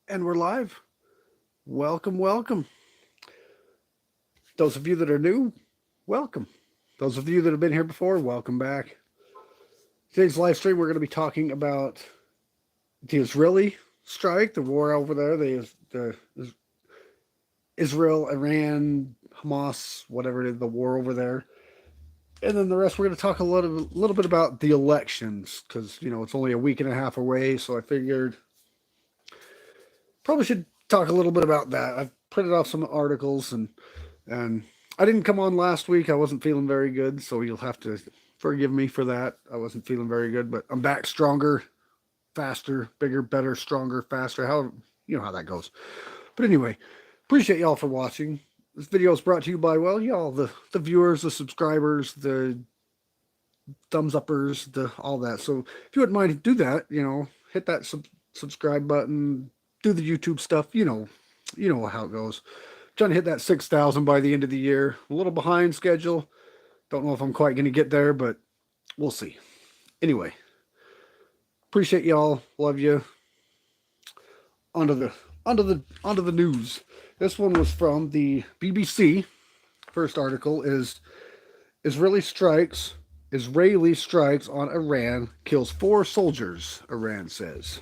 And we're live. Welcome, welcome. Those of you that are new, welcome. Those of you that have been here before, welcome back. Today's live stream, we're going to be talking about the Israeli strike, the war over there, the Israel, Iran, Hamas, whatever it is, the war over there. And then the rest, we're going to talk a little bit about the elections because, it's only a week and a half away. So I figured probably should talk a little bit about that. I've printed off some articles and I didn't come on last week. I wasn't feeling very good, so you'll have to forgive me for that. I wasn't feeling very good, but I'm back stronger, faster, bigger, better, stronger, faster. How you know how that goes. But anyway, appreciate y'all for watching. This video is brought to you by y'all, the viewers, the subscribers, the thumbs uppers, the all that. So if you wouldn't mind, do that. Hit that subscribe button, do the YouTube stuff. You know how it goes. Trying to hit that 6,000 by the end of the year. A little behind schedule. Don't know if I'm quite going to get there, but we'll see. Anyway, appreciate y'all. Love you. Onto the news. This one was from the BBC. First article is Israeli strikes on Iran kills 4 soldiers, Iran says.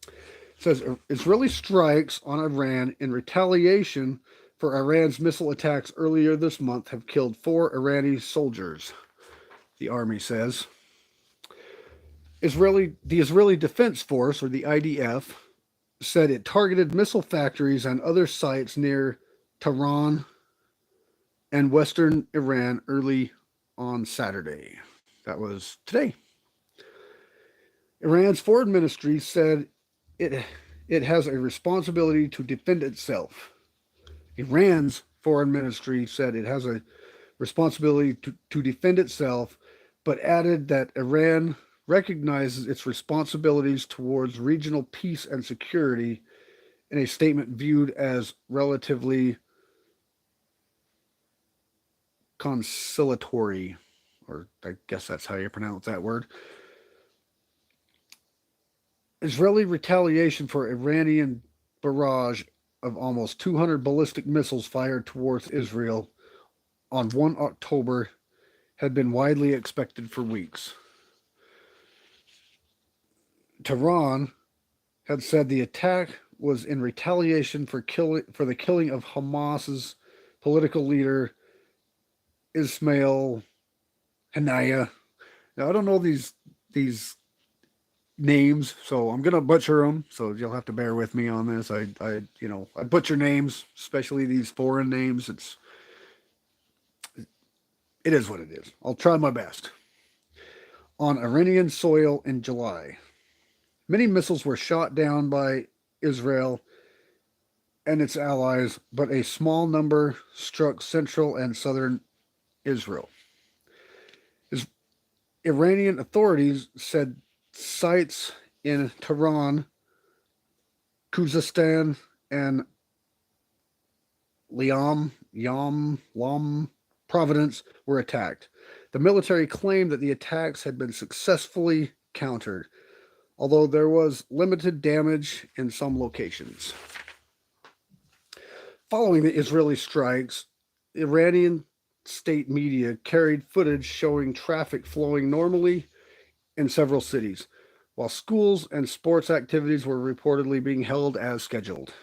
It says Israeli strikes on Iran in retaliation for Iran's missile attacks earlier this month have killed 4 Iranian soldiers, the army says. The Israeli Defense Force, or the IDF, said it targeted missile factories and other sites near Tehran and western Iran early on Saturday. That was today. Iran's foreign ministry said it has a responsibility to defend itself. Iran's foreign ministry said it has a responsibility to defend itself, but added that Iran recognizes its responsibilities towards regional peace and security in a statement viewed as relatively conciliatory, or I guess that's how you pronounce that word. Israeli retaliation for Iranian barrage of almost 200 ballistic missiles fired towards Israel on 1 October had been widely expected for weeks. Tehran had said the attack was in retaliation for the killing of Hamas's political leader Ismail Haniyeh. Now I don't know these names, so I'm gonna butcher them. So you'll have to bear with me on this. I butcher names, especially these foreign names. It is what it is. I'll try my best. On Iranian soil in July, many missiles were shot down by Israel and its allies, but a small number struck central and southern Israel. Iranian authorities said sites in Tehran, Khuzestan, and Lam Providence were attacked. The military claimed that the attacks had been successfully countered, although there was limited damage in some locations. Following the Israeli strikes, Iranian state media carried footage showing traffic flowing normally in several cities, while schools and sports activities were reportedly being held as scheduled.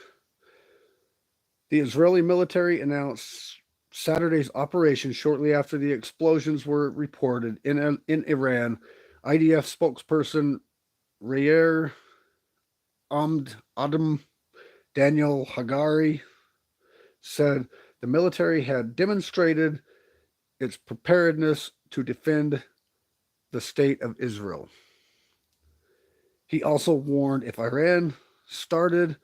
The Israeli military announced Saturday's operation shortly after the explosions were reported in Iran. IDF spokesperson Reyer Adam Daniel Hagari said the military had demonstrated its preparedness to defend the state of Israel. He also warned if Iran started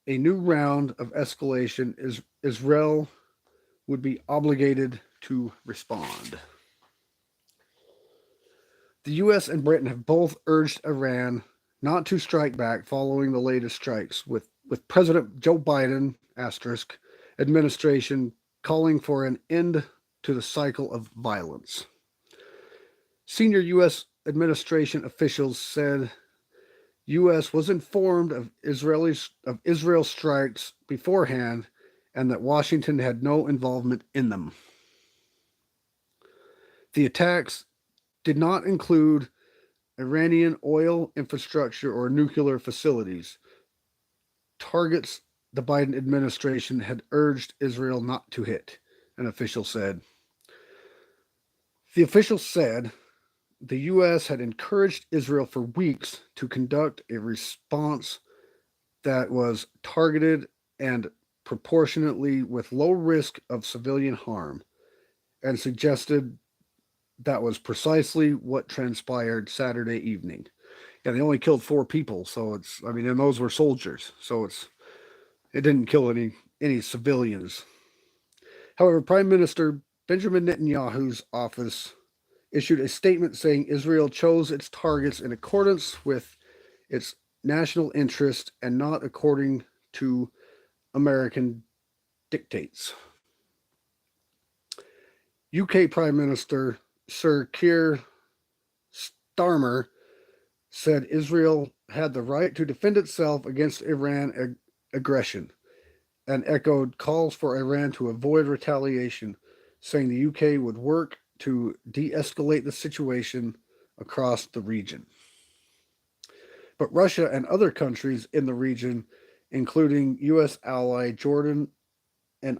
a new round of escalation, Israel would be obligated to respond. The U.S. and Britain have both urged Iran not to strike back following the latest strikes, with President Joe Biden administration calling for an end to the cycle of violence. Senior U.S. administration officials said U.S. was informed of Israel strikes beforehand, and that Washington had no involvement in them. The attacks did not include Iranian oil infrastructure or nuclear facilities, targets the Biden administration had urged Israel not to hit, an official said. The official said the U.S. had encouraged Israel for weeks to conduct a response that was targeted and proportionately with low risk of civilian harm, and suggested that was precisely what transpired Saturday evening. Yeah, they only killed 4 people, so and those were soldiers, so it didn't kill any civilians. However, Prime Minister Benjamin Netanyahu's office issued a statement saying Israel chose its targets in accordance with its national interest and not according to American dictates. UK Prime Minister Sir Keir Starmer said Israel had the right to defend itself against Iran aggression, and echoed calls for Iran to avoid retaliation, saying the UK would work to de-escalate the situation across the region. But Russia and other countries in the region, including U.S. ally Jordan and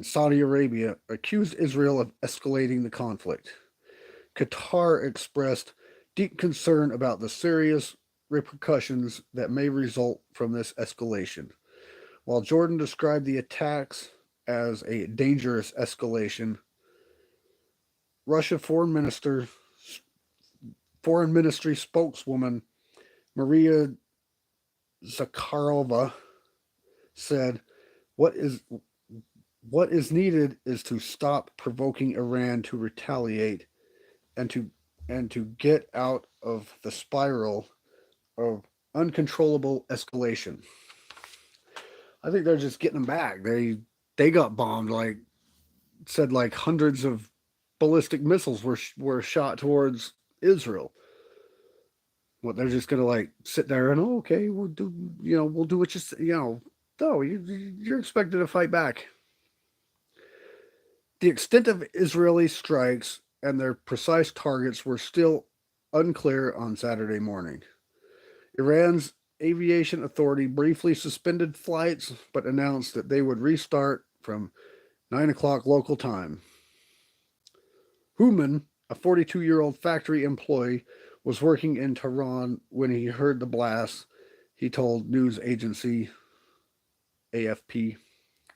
Saudi Arabia, accused Israel of escalating the conflict. Qatar expressed deep concern about the serious repercussions that may result from this escalation, while Jordan described the attacks as a dangerous escalation. Russia Foreign Ministry spokeswoman Maria Zakharova said, What is needed is to stop provoking Iran to retaliate and to get out of the spiral of uncontrollable escalation." I think they're just getting them back. They got bombed, like hundreds of ballistic missiles were shot towards Israel. What, they're just gonna sit there and okay, we'll do what no, you're expected to fight back. The extent of Israeli strikes and their precise targets were still unclear on Saturday morning. Iran's aviation authority briefly suspended flights, but announced that they would restart from 9 o'clock local time. Human, a 42-year-old factory employee, was working in Tehran when he heard the blast, he told news agency AFP,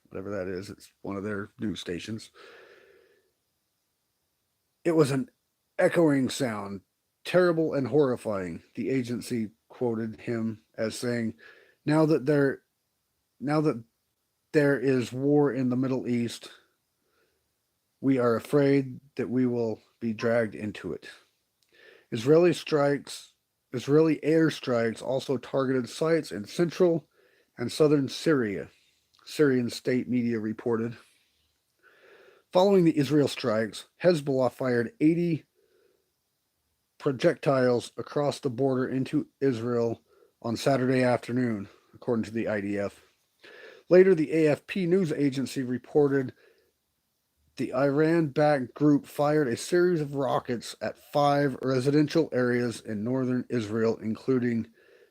whatever that is. It's one of their news stations. It was an echoing sound, terrible and horrifying, the agency quoted him as saying, now that there is war in the Middle East, we are afraid that we will be dragged into it. Israeli airstrikes also targeted sites in central and southern Syria, Syrian state media reported. Following the Israel strikes, Hezbollah fired 80 projectiles across the border into Israel on Saturday afternoon, according to the IDF. Later, the AFP news agency reported the Iran-backed group fired a series of rockets at 5 residential areas in northern Israel, including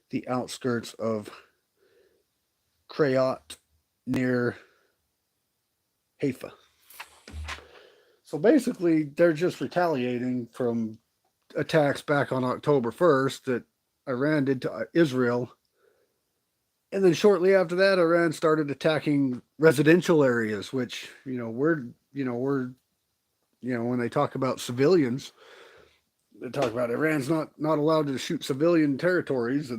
the outskirts of Krayot near Haifa. So basically, they're just retaliating from attacks back on October 1st that Iran did to Israel. And then shortly after that, Iran started attacking residential areas, which, when they talk about civilians, they talk about Iran's not allowed to shoot civilian territories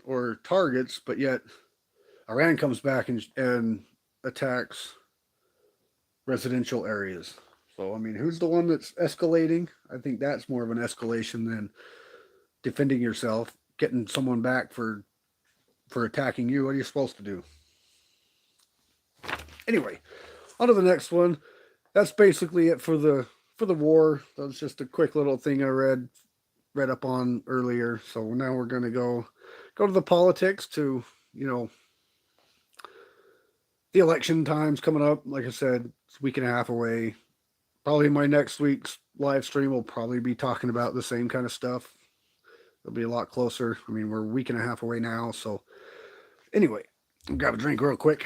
or targets, but yet Iran comes back and attacks residential areas. So, who's the one that's escalating? I think that's more of an escalation than defending yourself, getting someone back for attacking you. What are you supposed to do? Anyway, on to the next one. That's basically it for the war. That was just a quick little thing I read up on earlier. So now we're going to go go to the politics to, you know, the election time's coming up. Like I said, it's a week and a half away. Probably my next week's live stream will probably be talking about the same kind of stuff. It'll be a lot closer. I mean, we're a week and a half away now. So anyway, I'll grab a drink real quick.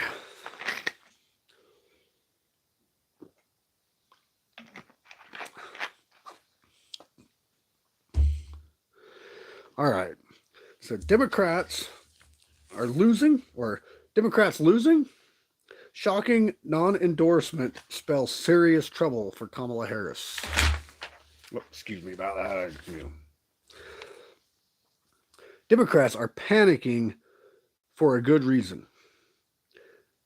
All right. So Democrats are losing, or Democrats losing? Shocking non-endorsement spells serious trouble for Kamala Harris. Oh, excuse me about that. Democrats are panicking for a good reason.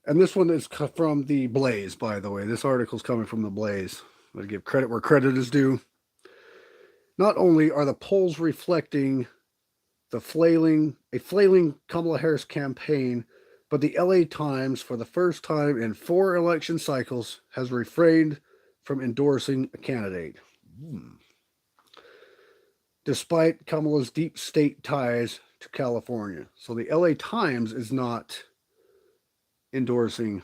And this one is from the Blaze, by the way. This article is coming from the Blaze. I'm going to give credit where credit is due. Not only are the polls reflecting a flailing Kamala Harris campaign, but the LA Times, for the first time in 4 election cycles, has refrained from endorsing a candidate. Despite Kamala's deep state ties to California. So the LA Times is not endorsing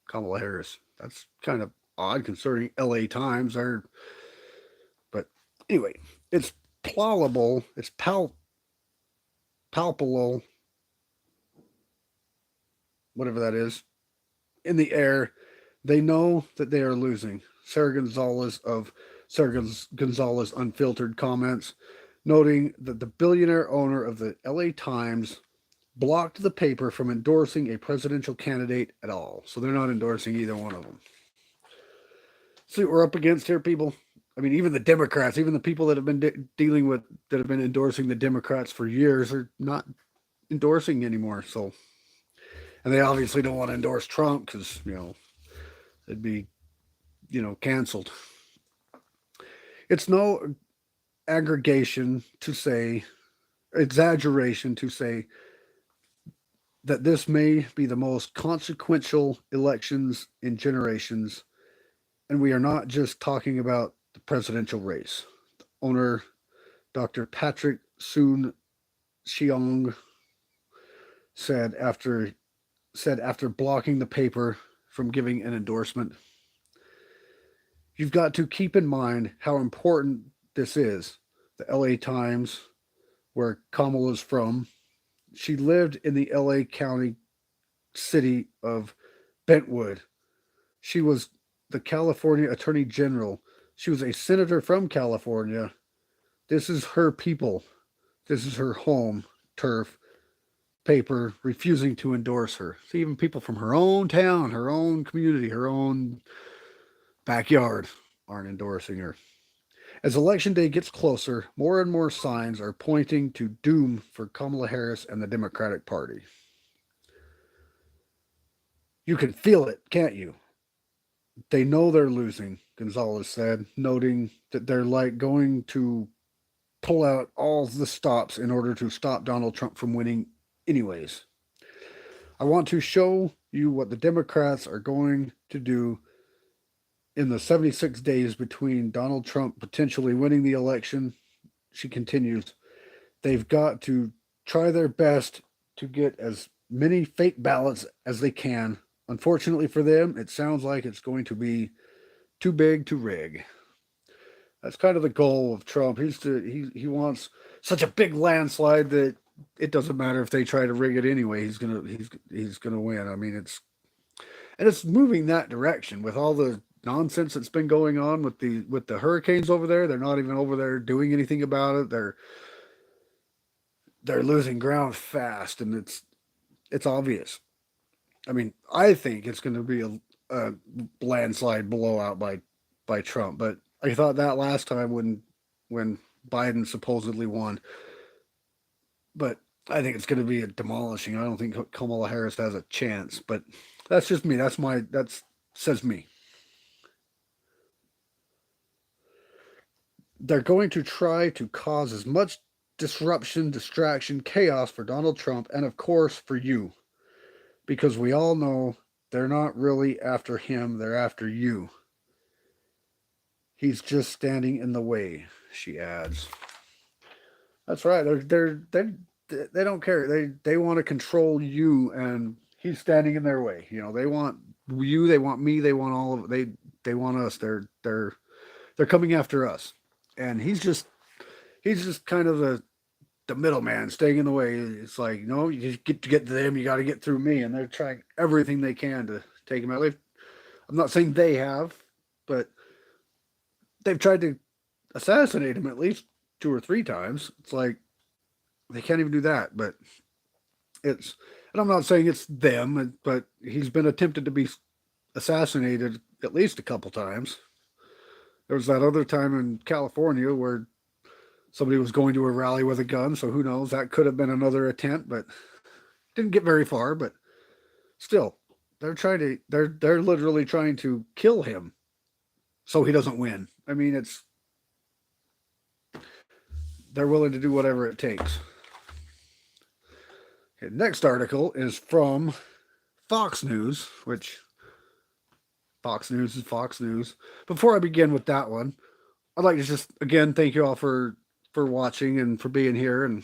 Kamala Harris. That's kind of odd considering LA Times are. But anyway, it's plausible, it's palpable, whatever that is, in the air. They know that they are losing. Sarah Gonzalez of Sarah Gonzalez Unfiltered comments, noting that the billionaire owner of the LA Times blocked the paper from endorsing a presidential candidate at all. So they're not endorsing either one of them. See what we're up against here, people? I mean, even the Democrats, even the people that have been dealing with, that have been endorsing the Democrats for years, are not endorsing anymore. So, and they obviously don't want to endorse Trump because, you know, it'd be, you know, canceled. It's no exaggeration to say that this may be the most consequential elections in generations. And we are not just talking about the presidential race. The owner, Dr. Patrick Soon-Shiong, said after blocking the paper from giving an endorsement, "You've got to keep in mind how important this is." The LA Times, where Kamala's from, she lived in the LA County city of Bentwood. She was the California Attorney General. She was a senator from California. This is her people. This is her home turf. Paper refusing to endorse her. So even people from her own town, her own community, her own backyard aren't endorsing her. As election day gets closer, more and more signs are pointing to doom for Kamala Harris and the Democratic Party. You can feel it, can't you? They know they're losing, Gonzalez said, noting that they're like going to pull out all the stops in order to stop Donald Trump from winning anyways. I want to show you what the Democrats are going to do in the 76 days between Donald Trump potentially winning the election. She continues, they've got to try their best to get as many fake ballots as they can. Unfortunately for them, it sounds like it's going to be too big to rig. That's kind of the goal of Trump. He wants such a big landslide that it doesn't matter if they try to rig it anyway. He's gonna win. I mean, it's moving that direction with all the nonsense that's been going on with the hurricanes over there. They're not even over there doing anything about it. They're losing ground fast, and it's obvious. I mean, I think it's going to be a landslide blowout by Trump, but I thought that last time when Biden supposedly won. But I think it's going to be a demolishing. I don't think Kamala Harris has a chance, but that's just me. That says me. They're going to try to cause as much disruption, distraction, chaos for Donald Trump, and of course for you. Because we all know they're not really after him, they're after you. He's just standing in the way, she adds. That's right. They're they don't care. They want to control you, and he's standing in their way. They want you, they want me, they want all of they want us. They're coming after us, and he's just kind of the middleman, staying in the way. It's like, you just get to them, you got to get through me, and they're trying everything they can to take him out. I'm not saying they have, but they've tried to assassinate him at least 2 or 3 times. It's like they can't even do that. But and I'm not saying it's them, but he's been attempted to be assassinated at least a couple times. There was that other time in California where somebody was going to a rally with a gun, so who knows? That could have been another attempt, but didn't get very far. But still, they're literally trying to kill him so he doesn't win. I mean, they're willing to do whatever it takes. Okay, next article is from Fox News, which Fox News is Fox News. Before I begin with that one, I'd like to just again thank you all for watching and for being here, and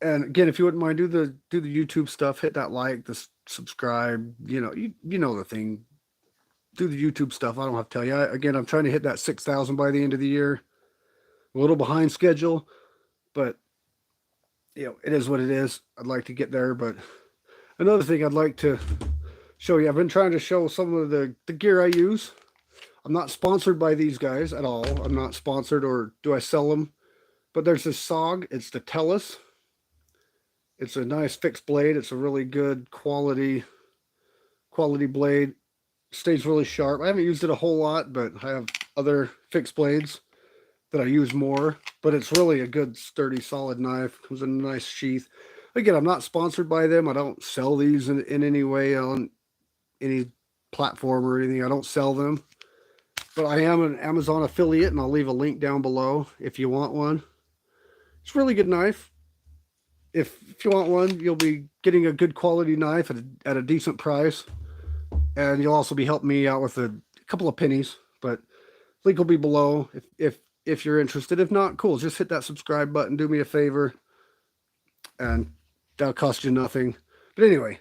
again, if you wouldn't mind, do the YouTube stuff, hit that like, the subscribe, you know the thing. Do the YouTube stuff. I don't have to tell you. Again, I'm trying to hit that 6,000 by the end of the year. A little behind schedule, but it is what it is. I'd like to get there, but another thing I'd like to show you, I've been trying to show some of the gear I use. I'm not sponsored by these guys at all. I'm not sponsored, or do I sell them? But there's this SOG. It's the Tellus. It's a nice fixed blade. It's a really good quality blade. Stays really sharp. I haven't used it a whole lot, but I have other fixed blades that I use more. But it's really a good, sturdy, solid knife. Comes in a nice sheath. Again, I'm not sponsored by them. I don't sell these in any way on any platform or anything. I don't sell them. But I am an Amazon affiliate, and I'll leave a link down below if you want one. It's a really good knife. If you want one, you'll be getting a good quality knife at a decent price. And you'll also be helping me out with a couple of pennies. But link will be below if you're interested. If not, cool. Just hit that subscribe button. Do me a favor. And that'll cost you nothing. But anyway,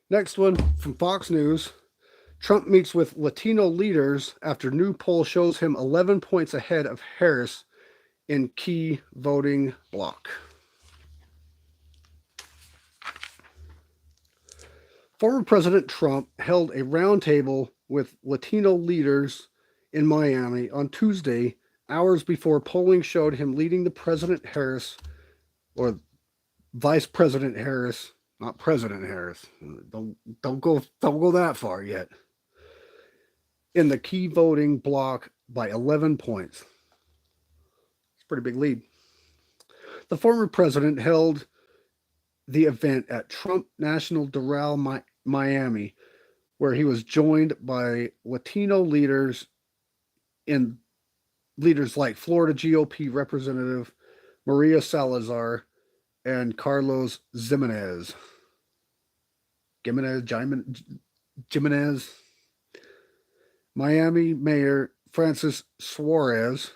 next one from Fox News. Trump meets with Latino leaders after new poll shows him 11 points ahead of Harris in key voting bloc. Former President Trump held a roundtable with Latino leaders in Miami on Tuesday, hours before polling showed him leading the President Harris, or Vice President Harris, not President Harris. Don't go that far yet. In the key voting bloc by 11 points. It's a pretty big lead. The former president held the event at Trump National Doral, Miami, where he was joined by Latino leaders like Florida GOP Representative Maria Salazar and Carlos Jimenez. Miami Mayor Francis Suarez,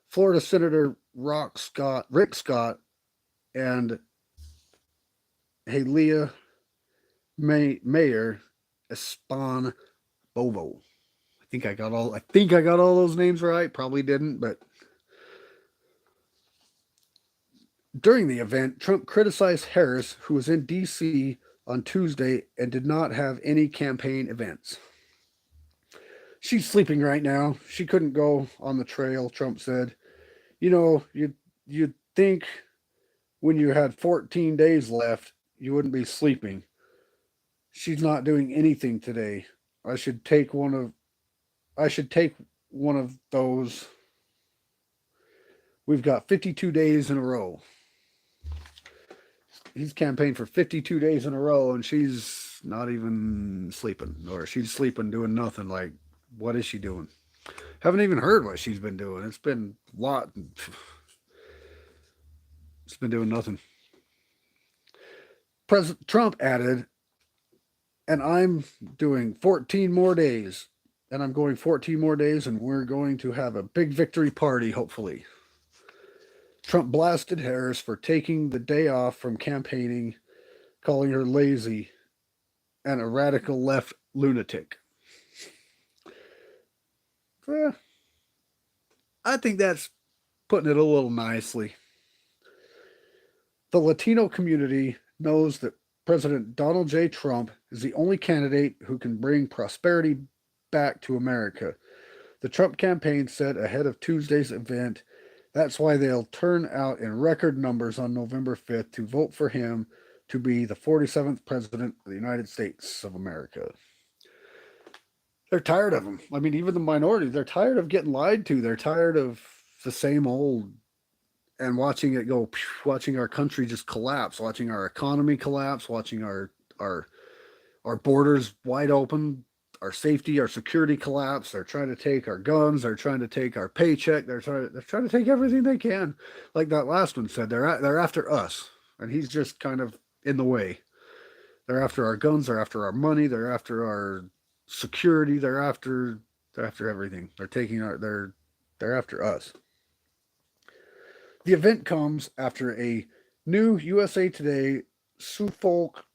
Florida Senator Rick Scott, and Hialeah Mayor Espan Bovo. I think I got all those names right. Probably didn't, but during the event, Trump criticized Harris, who was in D.C. on Tuesday and did not have any campaign events. She's sleeping right now. She couldn't go on the trail, Trump said. You'd think when you had 14 days left, you wouldn't be sleeping. She's not doing anything today. I should take one of those. We've got 52 days in a row. He's campaigned for 52 days in a row, and she's not even sleeping, or she's sleeping doing nothing. Like, what is she doing? Haven't even heard what she's been doing. It's been a lot. It's been doing nothing. President Trump added, and I'm doing 14 more days, and I'm going 14 more days, and we're going to have a big victory party, hopefully. Trump blasted Harris for taking the day off from campaigning, calling her lazy and a radical left lunatic. Eh, I think that's putting it a little nicely. The Latino community knows that President Donald J. Trump is the only candidate who can bring prosperity back to America. The Trump campaign said ahead of Tuesday's event that's why they'll turn out in record numbers on November 5th to vote for him to be the 47th President of the United States of America. They're tired of him. I mean, even the minority, they're tired of getting lied to. They're tired of the same old and watching it go, watching our country just collapse, watching our economy collapse, watching our borders wide open, our safety, our security collapse. They're trying to take our guns. They're trying to take our paycheck. They're trying to take everything they can. Like that last one said, they're after us, and he's just kind of in the way. They're after our guns. They're after our money. They're after our security. They're after everything. They're taking they're after us. The event comes after a new USA Today Suffolk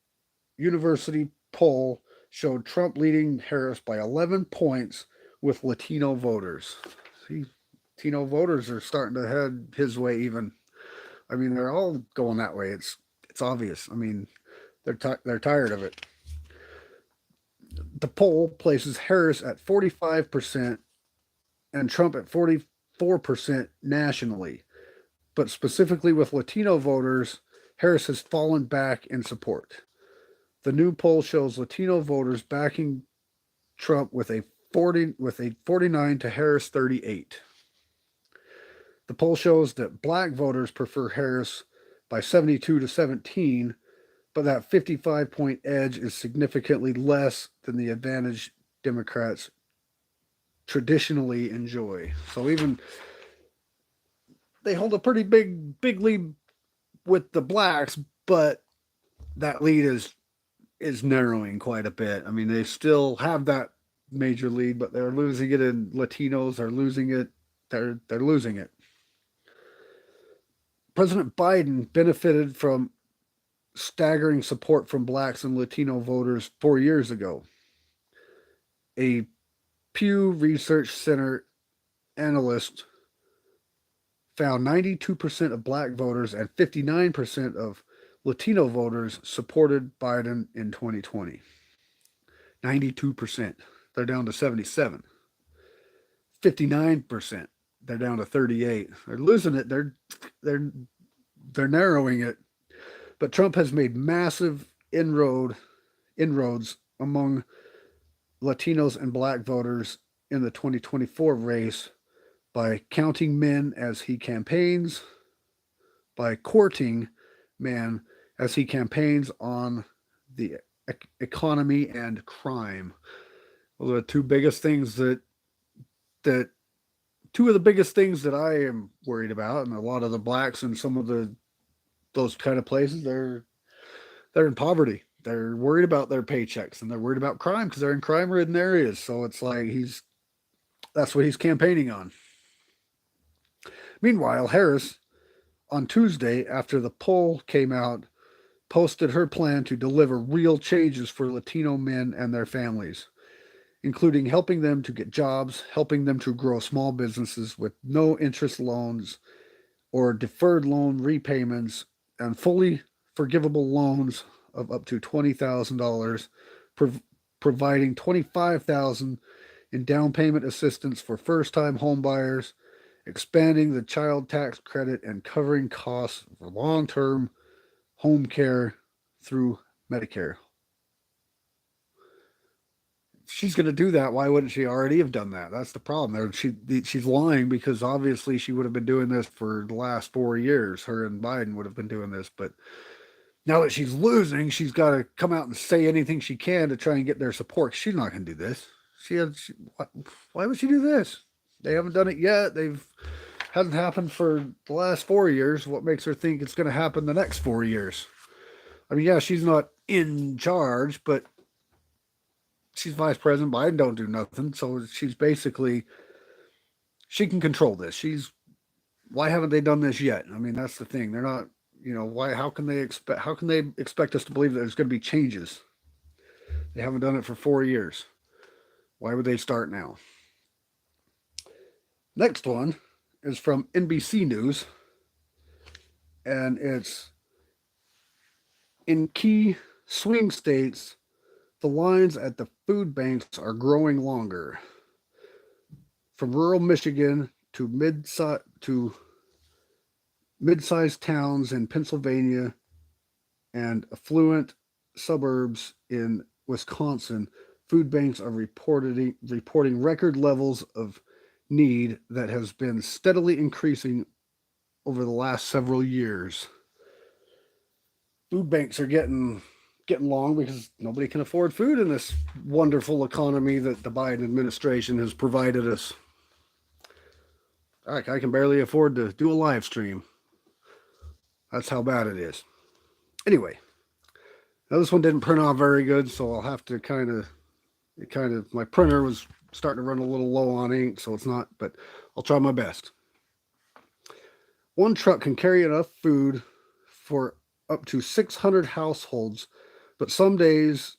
University poll showed Trump leading Harris by 11 points with Latino voters. See, Latino voters are starting to head his way even. I mean, they're all going that way. It's obvious. I mean, they're tired of it. The poll places Harris at 45% and Trump at 44% nationally. But specifically with Latino voters, Harris has fallen back in support. The new poll shows Latino voters backing Trump with a 49 to Harris 38. The poll shows that black voters prefer Harris by 72 to 17, but that 55-point edge is significantly less than the advantage Democrats traditionally enjoy. So even they hold a pretty big lead with the blacks, but that lead is narrowing quite a bit. I mean, they still have that major lead, but they're losing it in Latinos. They're losing it. They're losing it. President Biden benefited from staggering support from blacks and Latino voters 4 years ago. A Pew Research Center analyst found 92% of black voters and 59% of Latino voters supported Biden in 2020. 92%. They're down to 77. 59%. They're down to 38. They're losing it. They're narrowing it. But Trump has made massive inroads among Latinos and black voters in the 2024 race by counting men as he campaigns, by courting men as he campaigns on the economy and crime. Those are the two biggest things that two of the biggest things that I am worried about, and a lot of the blacks in some of those kind of places, they're in poverty. They're worried about their paychecks and they're worried about crime because they're in crime-ridden areas. So it's like that's what he's campaigning on. Meanwhile, Harris, on Tuesday, after the poll came out, posted her plan to deliver real changes for Latino men and their families, including helping them to get jobs, helping them to grow small businesses with no interest loans or deferred loan repayments, and fully forgivable loans of up to $20,000, providing $25,000 in down payment assistance for first-time homebuyers, expanding the child tax credit, and covering costs for long-term home care through Medicare. If she's going to do that, why wouldn't she already have done that? That's the problem. She's lying because obviously she would have been doing this for the last 4 years. Her and Biden would have been doing this, but now that she's losing, she's got to come out and say anything she can to try and get their support. She's not going to do this. Why would she do this? They haven't done it yet. Hasn't happened for the last 4 years. What makes her think it's going to happen the next 4 years? I mean, yeah, she's not in charge, but she's vice president. Biden don't do nothing. So she's basically, she can control this. She's Why haven't they done this yet? I mean, that's the thing. They're not, why, how can they expect us to believe that there's going to be changes? They haven't done it for 4 years. Why would they start now? Next one is from NBC News, and it's in key swing states, the lines at the food banks are growing longer. From rural Michigan to mid-sized towns in Pennsylvania and affluent suburbs in Wisconsin, food banks are reporting record levels of need that has been steadily increasing over the last several years. Food banks are getting long because nobody can afford food in this wonderful economy that the Biden administration has provided us. I can barely afford to do a live stream. That's how bad it is. Anyway, now this one didn't print off very good, so I'll have to my printer was starting to run a little low on ink, so it's not, but I'll try my best. One truck can carry enough food for up to 600 households, but some days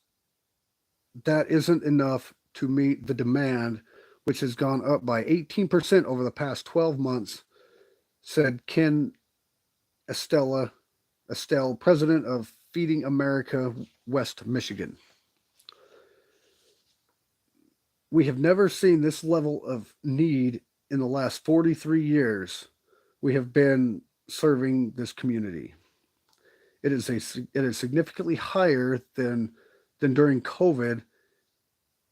that isn't enough to meet the demand, which has gone up by 18% over the past 12 months, said Ken Estelle, president of Feeding America West Michigan. We have never seen this level of need in the last 43 years we have been serving this community. It is significantly higher than during COVID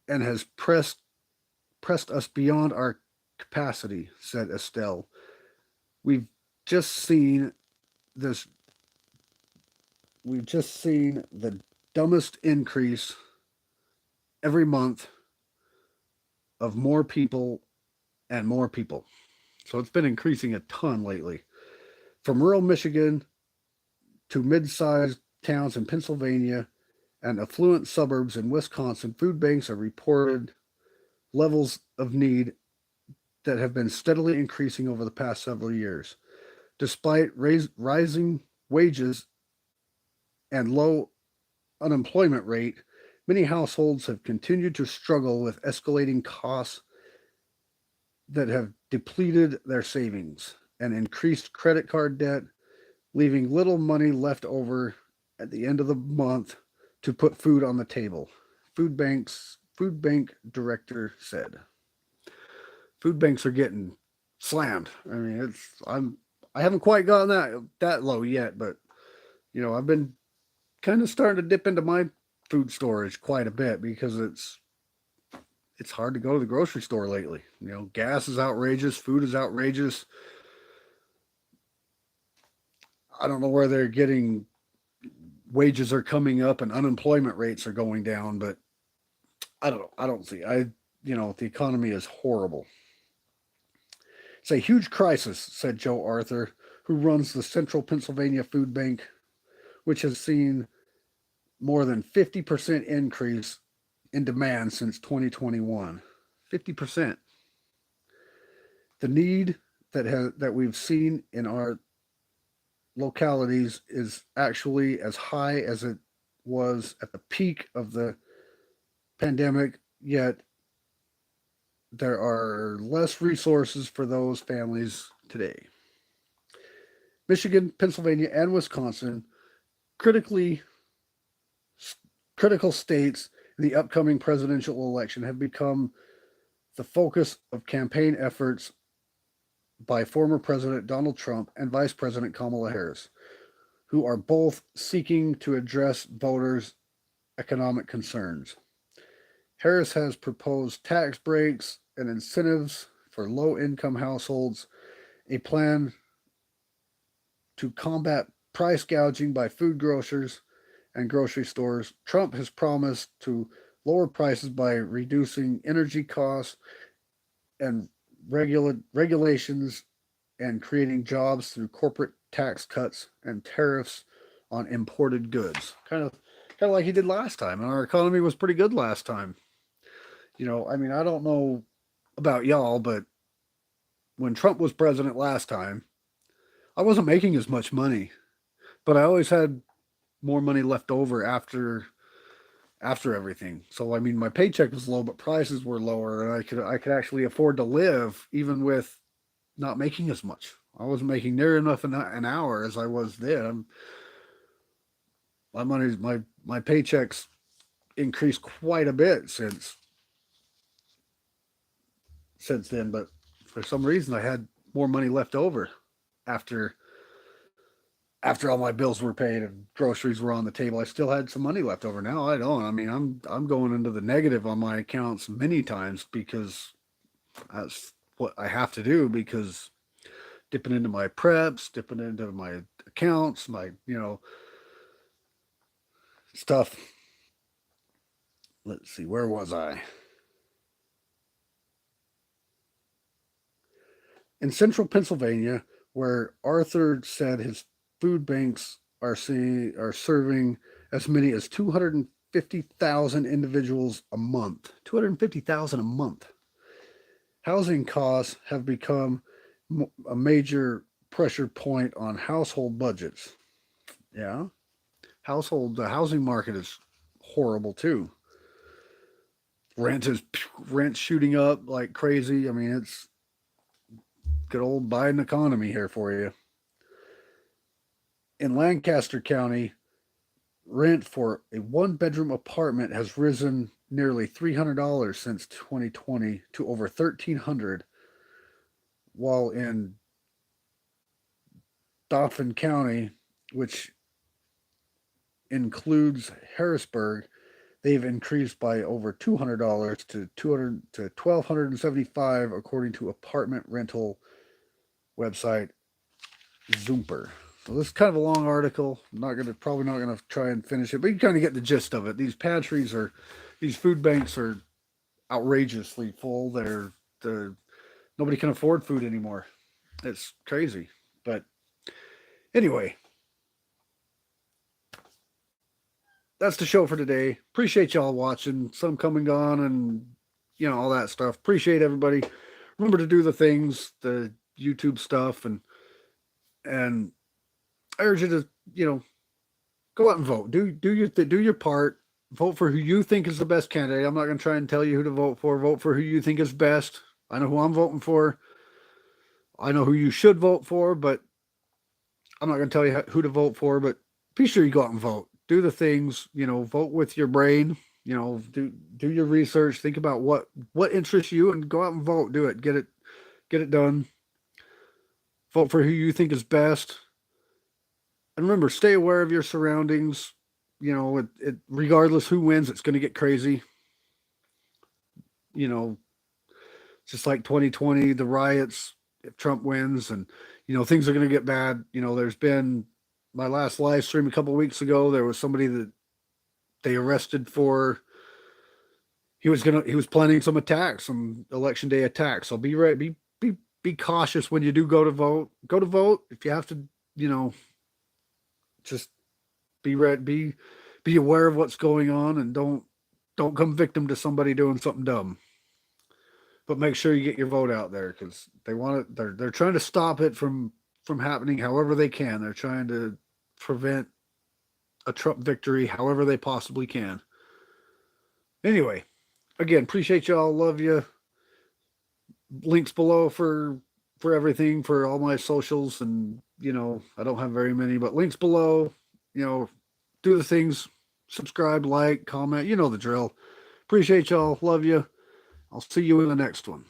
and has pressed us beyond our capacity, said Estelle. We've just seen the dumbest increase every month of more people and more people. So it's been increasing a ton lately. From rural Michigan to mid-sized towns in Pennsylvania and affluent suburbs in Wisconsin, food banks have reported levels of need that have been steadily increasing over the past several years. Despite rising wages and low unemployment rate, many households have continued to struggle with escalating costs that have depleted their savings and increased credit card debt, leaving little money left over at the end of the month to put food on the table. Food bank director said. Food banks are getting slammed. I mean, I haven't quite gotten that low yet, but I've been kind of starting to dip into my food storage quite a bit because it's hard to go to the grocery store lately. Gas is outrageous, food is outrageous. I don't know where they're getting wages are coming up and unemployment rates are going down, but I don't know. I don't see. The economy is horrible. It's a huge crisis, said Joe Arthur, who runs the Central Pennsylvania Food Bank, which has seen more than 50% increase in demand since 2021. 50%. The need that we've seen in our localities is actually as high as it was at the peak of the pandemic, yet there are less resources for those families today. Michigan, Pennsylvania, and Wisconsin, critical states in the upcoming presidential election, have become the focus of campaign efforts by former President Donald Trump and Vice President Kamala Harris, who are both seeking to address voters' economic concerns. Harris has proposed tax breaks and incentives for low-income households, a plan to combat price gouging by food grocers and grocery stores. Trump has promised to lower prices by reducing energy costs and regulations and creating jobs through corporate tax cuts and tariffs on imported goods. Kind of like he did last time. And our economy was pretty good last time. I don't know about y'all, but when Trump was president last time, I wasn't making as much money, but I always had more money left over after everything. So I mean, my paycheck was low, but prices were lower, and I could actually afford to live even with not making as much. I wasn't making near enough an hour as I was then. My paychecks increased quite a bit since then, but for some reason I had more money left over after after all my bills were paid and groceries were on the table. I still had some money left over. Now I don't. I mean, I'm going into the negative on my accounts many times because that's what I have to do, because dipping into my preps, dipping into my accounts, my, stuff. Let's see, where was I? In central Pennsylvania, where Arthur said his food banks are serving as many as 250,000 individuals a month. 250,000 a month. Housing costs have become a major pressure point on household budgets. Yeah, the housing market is horrible too. Rent is rent shooting up like crazy. I mean, it's good old Biden economy here for you. In Lancaster County, rent for a one-bedroom apartment has risen nearly $300 since 2020 to over $1,300, while in Dauphin County, which includes Harrisburg, they've increased by over $200 to 1,275, according to apartment rental website Zoomper. So this is kind of a long article. I'm probably not gonna try and finish it, but you kind of get the gist of it. These food banks are outrageously full. Nobody can afford food anymore. It's crazy. But anyway, that's the show for today. Appreciate y'all watching. Some come and gone, and all that stuff. Appreciate everybody. Remember to do the things, the YouTube stuff, and I urge you to, go out and vote. Do your part. Vote for who you think is the best candidate. I'm not going to try and tell you who to vote for. Vote for who you think is best. I know who I'm voting for. I know who you should vote for, but I'm not going to tell you who to vote for. But be sure you go out and vote. Do the things. Vote with your brain. Do your research. Think about what interests you, and go out and vote. Do it. Get it done. Vote for who you think is best. And remember, stay aware of your surroundings. Regardless who wins, it's going to get crazy. Just like 2020, the riots, if Trump wins, and, things are going to get bad. There's been my last live stream a couple of weeks ago. There was somebody that they arrested for, he was planning some attacks, some election day attacks. So be ready, be cautious when you do go to vote. Go to vote. If you have to, just be ready, be aware of what's going on, and don't come victim to somebody doing something dumb. But make sure you get your vote out there, because they're trying to stop it from happening however they can. They're trying to prevent a Trump victory however they possibly can. Anyway, again, appreciate y'all. Love you. Links below for everything, for all my socials, and I don't have very many, but links below. Do the things. Subscribe, like, comment. You know the drill. Appreciate y'all. Love you. I'll see you in the next one.